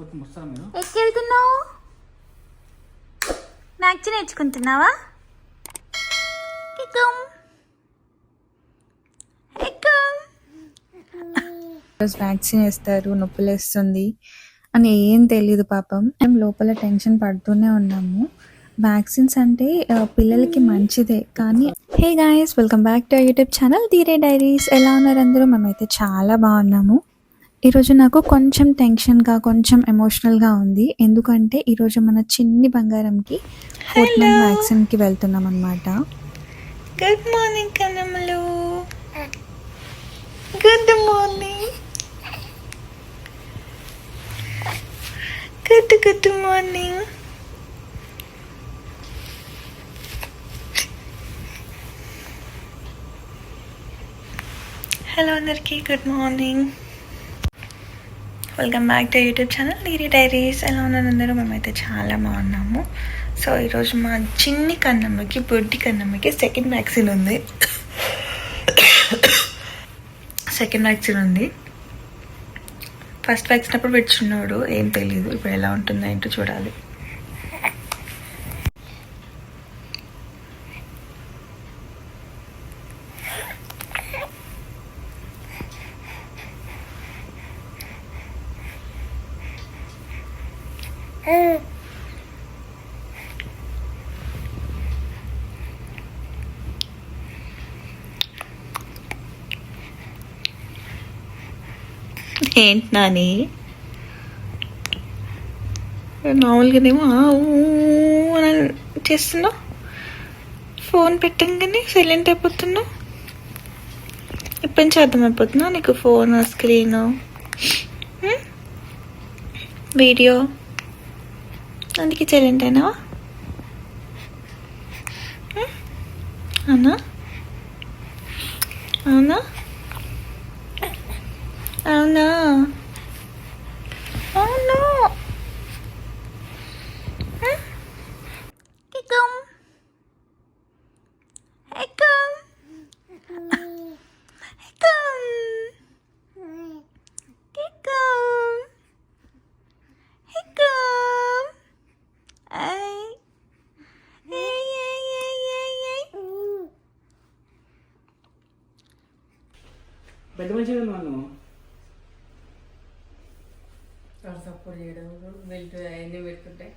ఎక్కడికి వెళ్తున్నావు? Maths నేర్చుకుంటున్నావా? Vaccine వేస్తారు, నొప్పి లేస్తుంది అని ఏం తెలియదు పాపం. మేము లోపల టెన్షన్ పడుతూనే ఉన్నాము. వ్యాక్సిన్స్ అంటే పిల్లలకి మంచిదే, కానీ hey guys, welcome back to YouTube channel Dheere Diaries. ఎలా ఉన్నారు అందరూ? మేమైతే చాలా బాగున్నాము. ఈరోజు నాకు కొంచెం టెన్షన్గా, కొంచెం ఎమోషనల్గా ఉంది. ఎందుకంటే ఈరోజు మన చిన్ని బంగారంకి 4th month వ్యాక్సిన్కి వెళ్తున్నాం అనమాట. గుడ్ మార్నింగ్ కన్నమ్మలు. Good morning. Good morning. Hello అందరికీ, good morning. Welcome back to YouTube channel Dheere Diaries. ఎలా ఉన్నారు అందరూ? మేమైతే చాలా బాగున్నాము. సో ఈరోజు మా చిన్ని కన్నమ్మకి, బొడ్డి కన్నమ్మకి సెకండ్ వ్యాక్సిన్ ఉంది. ఫస్ట్ వ్యాక్సిన్ అప్పుడు పెట్టుకున్నాడు, ఏం తెలియదు. ఇప్పుడు ఎలా ఉంటుందో ఏంటో చూడాలి. ఏంటి నాని, మామూలుగానేమో అని చేస్తున్నావు, ఫోన్ పెట్టంగానే సైలెంట్ అయిపోతున్నావు. ఎప్పటి నుంచి అర్థమైపోతున్నావు నీకు ఫోన్, స్క్రీన్, వీడియో, అందుకే సైలెంట్ అయినావా? అవునా అవునా అవునా అవును. పెద్ద మంచిగా మనం సపోర్ట్ చేయడం, బెల్ట్ అవన్నీ పెట్టుకుంటాయి.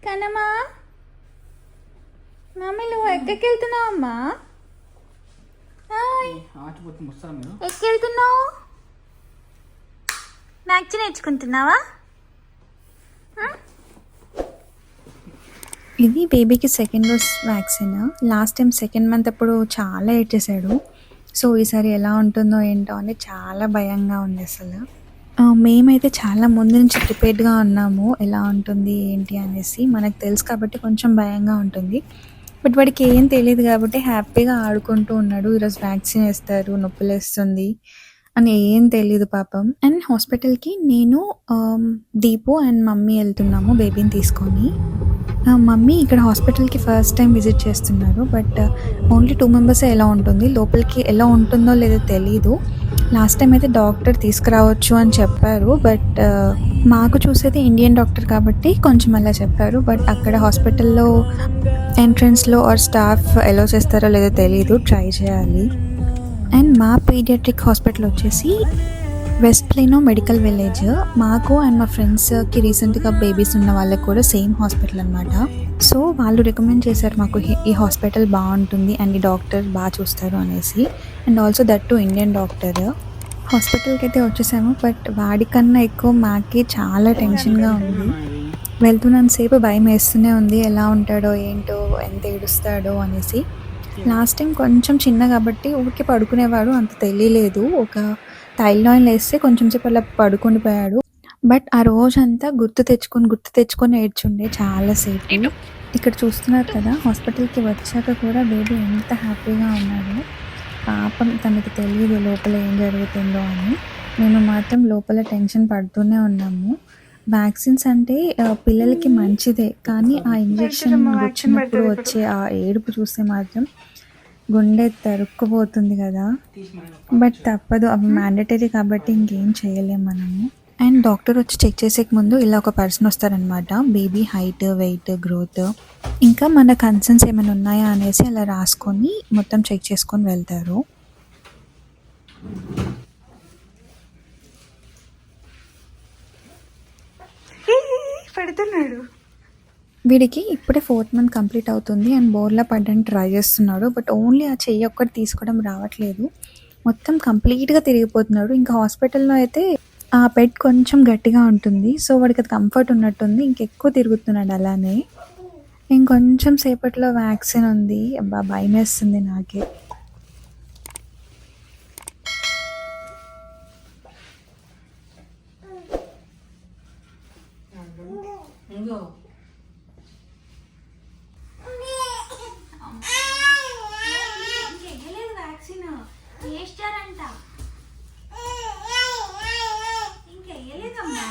కన్నమ్మా, మమ్మీ నువ్వు ఎక్కడికి వెళ్తున్నావు అమ్మా? ఆచిపోతుంది, వస్తారా మీరు? ఎక్కడికి వెళ్తున్నావు? మ్యాథ్స్ నేర్చుకుంటున్నావా? ఇది బేబీకి second dose vaccine. Last time 2nd month అప్పుడు చాలా ఏడ్చేసాడు. సో ఈసారి ఎలా ఉంటుందో ఏంటో అని చాలా భయంగా ఉంది అసలు. మేమైతే చాలా ముందు నుంచి ప్రిపేర్డ్గా ఉన్నాము, ఎలా ఉంటుంది ఏంటి అనేసి. మనకు తెలుసు కాబట్టి కొంచెం భయంగా ఉంటుంది. బట్ వాడికి ఏం తెలియదు కాబట్టి హ్యాపీగా ఆడుకుంటూ ఉన్నాడు. ఈరోజు వ్యాక్సిన్ వేస్తారు, నొప్పి లేస్తుంది అని ఏం తెలియదు పాపం. అండ్ హాస్పిటల్కి నేను, దీపు అండ్ మమ్మీ వెళ్తున్నాము బేబీని తీసుకొని. మమ్మీ ఇక్కడ హాస్పిటల్కి ఫస్ట్ టైం విజిట్ చేస్తున్నారు. బట్ ఓన్లీ 2 members ఎలా ఉంటుంది, లోపలికి ఎలా ఉంటుందో లేదో తెలీదు. లాస్ట్ టైం అయితే డాక్టర్ తీసుకురావచ్చు అని చెప్పారు. బట్ మాకు చూసేది ఇండియన్ డాక్టర్ కాబట్టి కొంచెం అలా చెప్పారు. బట్ అక్కడ హాస్పిటల్లో ఎంట్రన్స్లో ఆర్ స్టాఫ్ ఎలా చేస్తారో లేదో తెలీదు, ట్రై చేయాలి. అండ్ మా పీడియాట్రిక్ హాస్పిటల్ వచ్చేసి వెస్ట్ ప్లేనో మెడికల్ విలేజ్. మాకు అండ్ మా ఫ్రెండ్స్కి రీసెంట్గా బేబీస్ ఉన్న వాళ్ళకి కూడా సేమ్ హాస్పిటల్ అనమాట. సో వాళ్ళు రికమెండ్ చేశారు మాకు, ఈ హాస్పిటల్ బాగుంటుంది అండ్ ఈ డాక్టర్ బాగా చూస్తారు అనేసి. And also that to Indian doctor. హాస్పిటల్కి అయితే వచ్చేసాము. బట్ వాడికన్నా ఎక్కువ మాకి చాలా టెన్షన్గా ఉంది. వెళ్తున్నంతసేపు భయం వేస్తూనే ఉంది, ఎలా ఉంటాడో ఏంటో, ఎంత ఏడుస్తాడో అనేసి. లాస్ట్ టైం కొంచెం చిన్న కాబట్టి ఊరికి పడుకునేవాడు, అంత తెలియలేదు. ఒక థైలాయిడ్ వేస్తే కొంచెం సేపు అలా పడుకొని పోయాడు. బట్ ఆ రోజంతా గుర్తు తెచ్చుకొని ఏడ్చుండే చాలాసేపు. ఇక్కడ చూస్తున్నారు కదా, హాస్పిటల్కి వచ్చాక కూడా బేబీ ఎంత హ్యాపీగా ఉన్నాడో. పాపం తనకి తెలియదు లోపల ఏం జరుగుతుందో అని. మేము మాత్రం లోపల టెన్షన్ పడుతూనే ఉన్నాము. వ్యాక్సిన్స్ అంటే పిల్లలకి మంచిదే, కానీ ఆ ఇంజెక్షన్ వచ్చినప్పుడు వచ్చే ఆ ఏడుపు చూస్తే మాత్రం గుండె తరుక్కుపోతుంది కదా. బట్ తప్పదు, అవి మ్యాండేటరీ కాబట్టి ఇంకేం చేయలేం మనము. అండ్ డాక్టర్ వచ్చి చెక్ చేసేకి ముందు ఇలా ఒక పర్సన్ వస్తారనమాట. బేబీ హైట్, వెయిట్, గ్రోత్, ఇంకా మన కన్సర్న్స్ ఏమైనా ఉన్నాయా అనేసి అలా రాసుకొని మొత్తం చెక్ చేసుకొని వెళ్తారు. పెడుతున్నాడు. వీడికి ఇప్పుడే 4th మంత్ కంప్లీట్ అవుతుంది అండ్ బోర్లా పడడానికి ట్రై చేస్తున్నాడు. బట్ ఓన్లీ ఆ చెయ్యి ఒక్కటి తీసుకోవడం రావట్లేదు, మొత్తం కంప్లీట్గా తిరిగిపోతున్నాడు. ఇంకా హాస్పిటల్లో అయితే ఆ బెడ్ కొంచెం గట్టిగా ఉంటుంది, సో వాడికి అది కంఫర్ట్ ఉన్నట్టుంది, ఇంకెక్కువ తిరుగుతున్నాడు అలానే. ఇంకొంచెం సేపట్లో వ్యాక్సిన్ ఉంది. అబ్బా భయం వేస్తుంది నాకే. ఇంకో వ్యాక్సిన్ వేస్తారంట, ఇంకెయ్యలేదమ్మా.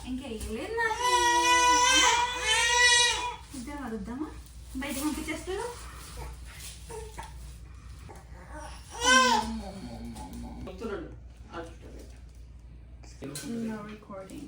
ఇంకెయ్యలేదు నాకు. ఇద్దరు అడుగుద్దామా, బయటకు పంపించేస్తారు. No recording.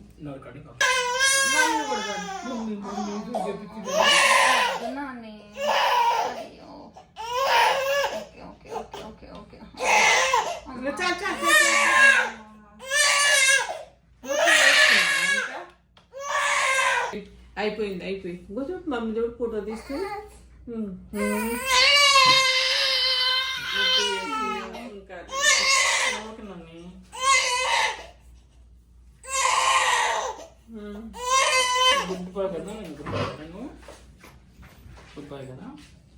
అయిపోయింది కొంచెం మమ్మీ చూడు ఫోటో తీస్తే ఓకే మమ్మీ. గుడ్ బాయ్ కదా, నేను గుడ్ బాయ్ కదా, గుడ్ బాయ్ కదా.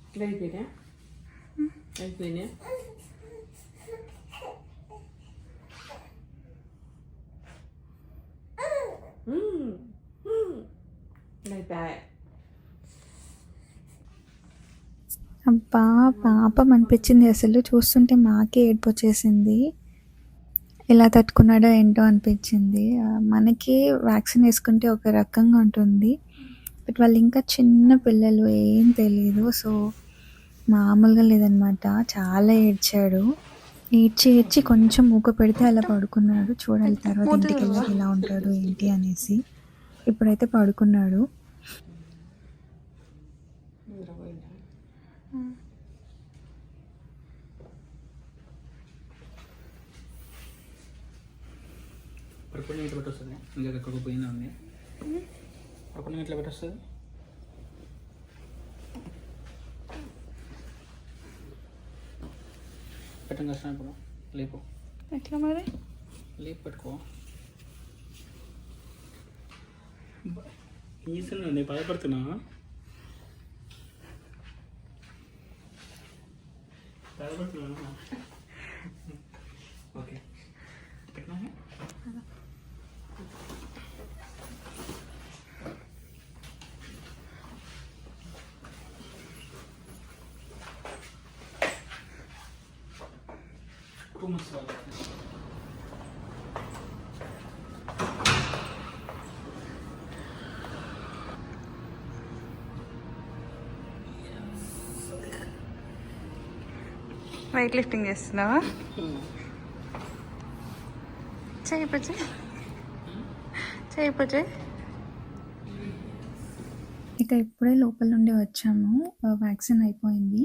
ఇట్లా అయిపోయినా అయిపోయా. అబ్బా పాపం అనిపించింది అసలు, చూస్తుంటే మాకే ఏడుపు వచ్చేసింది. ఎలా తట్టుకున్నాడో ఏంటో అనిపించింది. మనకి వ్యాక్సిన్ వేసుకుంటే ఒక రకంగా ఉంటుంది, బట్ వాళ్ళు ఇంకా చిన్న పిల్లలు, ఏం తెలియదు. సో మామూలుగా లేదనమాట, చాలా ఏడ్చాడు. ఏడ్చి కొంచెం మూక పెడితే అలా పడుకున్నాడు. చూడాలి తర్వాత ఇంటికి వెళ్ళాక ఎలా ఉంటాడు ఏంటి అనేసి. ఇప్పుడైతే పడుకున్నాడు. పడుకుని ఇట్లా పెట్టొస్తుంది, ఇంకా ఎక్కడికి పోయినా ఉంది. పడుకుని ఇట్లా పెట్టొస్తుంది. పెట్టం కష్టం. ఇప్పుడు లేపు, ఎట్లా మరి లేపు పెట్టుకో. ఈసలు నేను భయపడుతున్నా. భయపడుతున్నా. ఓకే పెట్టినా. Too much salt. Weight lifting చేస్తున్నావా? చేయిపోయి ఇక ఇప్పుడే లోపల నుండి వచ్చాము, వ్యాక్సిన్ అయిపోయింది.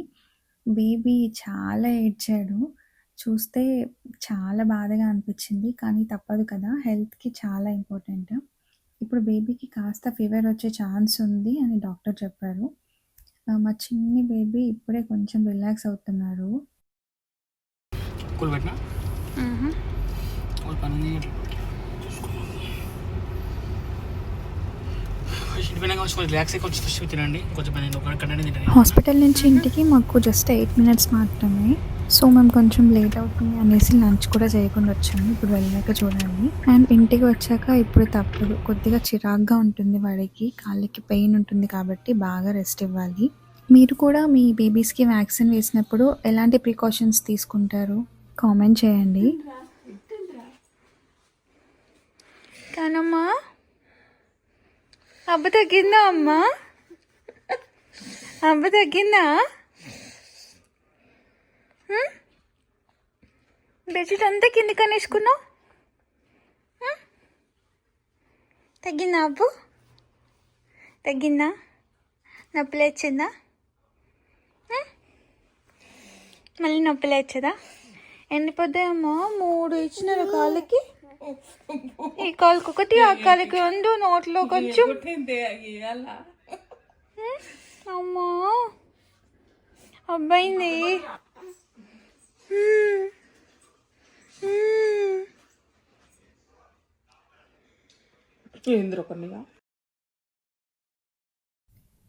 బేబీ చాలా ఏడ్చాడు, చూస్తే చాలా బాధగా అనిపించింది. కానీ తప్పదు కదా, హెల్త్కి చాలా ఇంపార్టెంట్. ఇప్పుడు బేబీకి కాస్త ఫీవర్ వచ్చే ఛాన్స్ ఉంది అని డాక్టర్ చెప్పారు. మా చిన్ని బేబీ ఇప్పుడే కొంచెం రిలాక్స్ అవుతున్నారు. కూల్ పెట్టినా పని హాస్పిటల్ నుంచి ఇంటికి మాకు జస్ట్ 8 minutes మాత్రమే. సో మేము కొంచెం లేట్ అవుతుంది అనేసి లంచ్ కూడా చేయకుండా వచ్చాము. ఇప్పుడు వెళ్ళాక చూడండి. అండ్ ఇంటికి వచ్చాక ఇప్పుడు తప్పదు, కొద్దిగా చిరాగ్గా ఉంటుంది వాడికి, కాళ్ళకి పెయిన్ ఉంటుంది కాబట్టి బాగా రెస్ట్ ఇవ్వాలి. మీరు కూడా మీ బేబీస్కి వ్యాక్సిన్ వేసినప్పుడు ఎలాంటి ప్రికాషన్స్ తీసుకుంటారు కామెంట్ చేయండి. కానమ్మా అబ్బ తగ్గిందా అమ్మా? అబ్బ తగ్గిందా? బెడ్షీట్ అంతా కింది కనేసుకున్నావు. తగ్గిందా అబ్బు? తగ్గిందా? నొప్పి లేచిందా? మళ్ళీ నొప్పి లేచదా? ఎండిపోద్దాయమ్మా. 3 ఇచ్చినారు కాళ్ళకి. ఈ కాలుకి ఒకటి, ఆ కాలుకి 2, నోట్లో కొంచెం. అమ్మా అబ్బాయింది.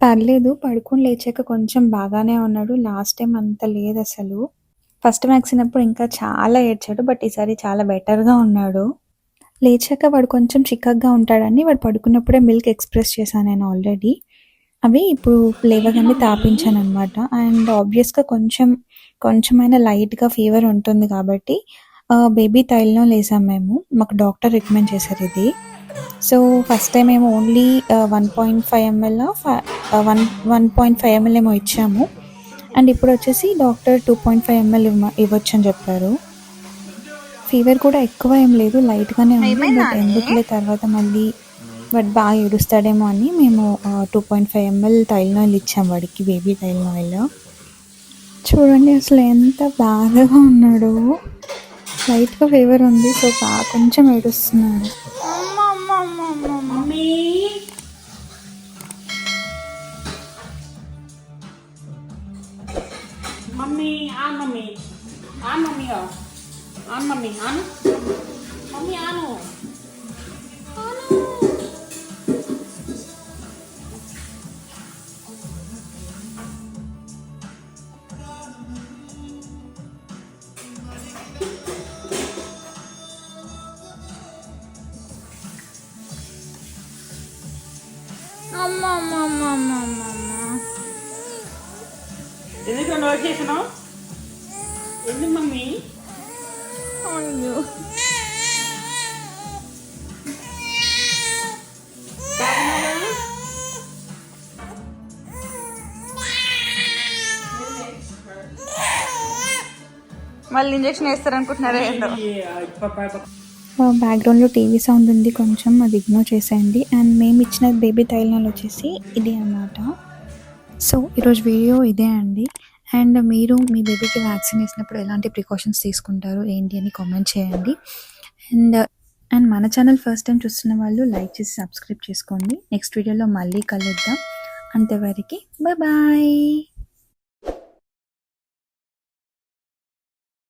పర్లేదు, పడుకొని లేచాక కొంచెం బాగానే ఉన్నాడు. లాస్ట్ టైం అంత లేదు అసలు. ఫస్ట్ వ్యాక్సిన్ అప్పుడు ఇంకా చాలా ఏడ్చాడు, బట్ ఈసారి చాలా బెటర్గా ఉన్నాడు. లేచాక వాడు కొంచెం చిక్కగా ఉంటాడని వాడు పడుకున్నప్పుడే మిల్క్ ఎక్స్ప్రెస్ చేశాను నేను ఆల్రెడీ. అవి ఇప్పుడు లేవగానే తాపించాను అనమాట. అండ్ ఆబ్వియస్గా కొంచెమైనా లైట్గా ఫీవర్ ఉంటుంది కాబట్టి బేబీ తైలం లేసాం మేము. మాకు డాక్టర్ రికమెండ్ చేశారు ఇది. సో ఫస్ట్ టైం మేము ఓన్లీ 1.5 ml 1.5 ml ఏమో ఇచ్చాము. అండ్ ఇప్పుడు వచ్చేసి డాక్టర్ 2.5 ml ఇవ్వచ్చు అని చెప్పారు. ఫీవర్ కూడా ఎక్కువ ఏం లేదు, లైట్గానే ఉంది. బట్ ఎందుకులే తర్వాత మళ్ళీ వాడు బాగా ఏడుస్తాడేమో అని మేము 2.5 ml తైలం ఇచ్చాం వాడికి, బేబీ తైలం ఆయిల్. చూడండి అసలు ఎంత బాధగా ఉన్నాడు. లైట్గా ఫీవర్ ఉంది, సో కొంచెం ఏడుస్తున్నాడు. Mummy on mummy on mummy on mummy ఆను మమ్మీ ఆను అమ్మ అమ్మ అమ్మ అమ్మ అమ్మ అమ్మ. ఎందుకు వర్క్ చేసినావు? ఎందుకు మమ్మీ? అయ్యో మళ్ళీ ఇంజక్షన్ వేస్తారనుకుంటున్నారా ఏంటో. బ్యాక్గ్రౌండ్లో టీవీ సౌండ్ ఉంది కొంచెం, అది ఇగ్నోర్ చేసేయండి. అండ్ మేము ఇచ్చిన బేబీ తైలాలు వచ్చేసి ఇది అన్నమాట. సో ఈరోజు వీడియో ఇదే అండి. అండ్ మీరు మీ బేబీకి వ్యాక్సిన్ వేసినప్పుడు ఎలాంటి ప్రికాషన్స్ తీసుకుంటారు ఏంటి అని కామెంట్ చేయండి. అండ్ మన ఛానల్ ఫస్ట్ టైం చూస్తున్న వాళ్ళు లైక్ చేసి సబ్స్క్రైబ్ చేసుకోండి. నెక్స్ట్ వీడియోలో మళ్ళీ కలుద్దాం. అంతవరకు బాయ్.